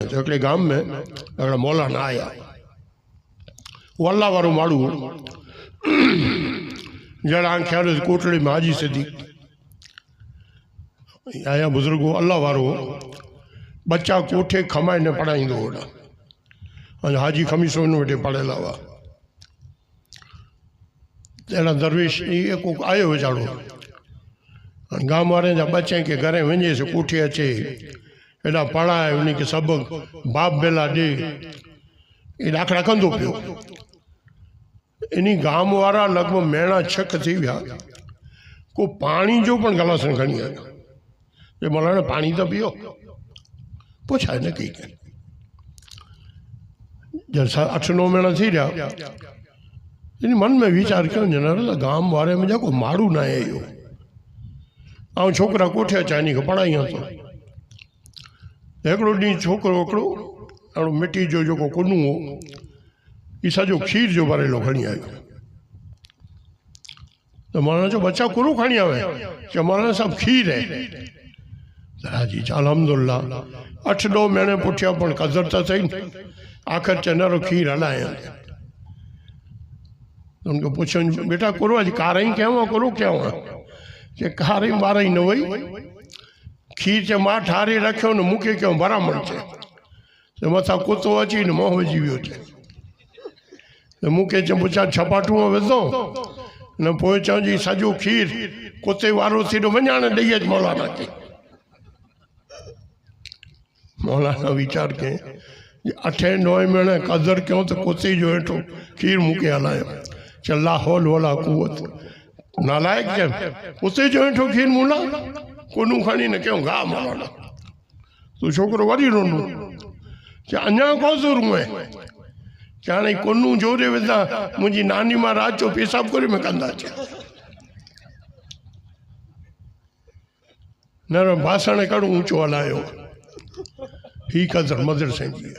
तो एक गाम में अगर मौलाना आया वो अल्लाह वारो माड़ू जरा ख्याल कोटड़ी में हाजी सिद्दीक आया बुजुर्गो अल्लाह वारो बच्चा कोठे खमाए ने पढ़ाईंदो होड़ा अज हाजी खमीसो इन वेठे पढ़ेला हुआ अहिड़ा दरवेश ये को आयो वीचारो गांव वारे जा बच्चे के घरे वञे से कोठे अचे एॾा पढ़ाए उनखे सभु बाप बेला ॾे ये ॾाखड़ा कंदो पियो इन गांव वारा लगभग मेणा छक थी विया को पानी जो पण गलासन खणी आयो ये मौलाना पानी तो पियो पुछाए न कई जब 8-9 महीना थी रहा इन मन में विचार क्यों जनार गांव वारे में को मारू ना है यो ऐं छोकरा कोठे अचा इन पढ़ाई तो एकड़ो डी छोकरो एकड़ो अड़ो मिट्टी जो जो कुनू हो ये सजो खीर जो भरेलो खणी आयो तो मौलाना जो बच्चा कुनू खणी आवे कि मौलाना साहब खीर है हाजी अलहमदुल्ला 8-9 महीने पुठिया पण कदर तो सही आखिर चनारो खीर हलाया उनको पूछो बेटा करो अज कार क्या करो क्या कि कार बार न वही खीर चे मां ठारे रखो न मूंखे क्यों बरामद चे तो मथा कुत्तो अची न मोह विझी वियो चे तो मूंखे चे पुछा छपाटू विधो न पोइ चऊं जी सॼो खीर कुत्ते वारो थी वञाण ॾेई अच मौलाना खे मौलाना वीचार के 8-9 महीने कदर क्यों तो कुत्ते जो हेठो खीर मूंखे हलायो चला होल वला कुवत नालायक जे कुत्ते जो हेठो खीर मुला कोनू खणी न क्यों गा मौलाना तू छोकरो वरी रोनो चे अञा को ज़रूर में चाणे कोनू जोरे विधा मुंहिंजी नानी मां रात जो पेशाब करे में कंदा चे न बासण कड़ू ऊंचो हलायो ही कदर मदर सिंह जी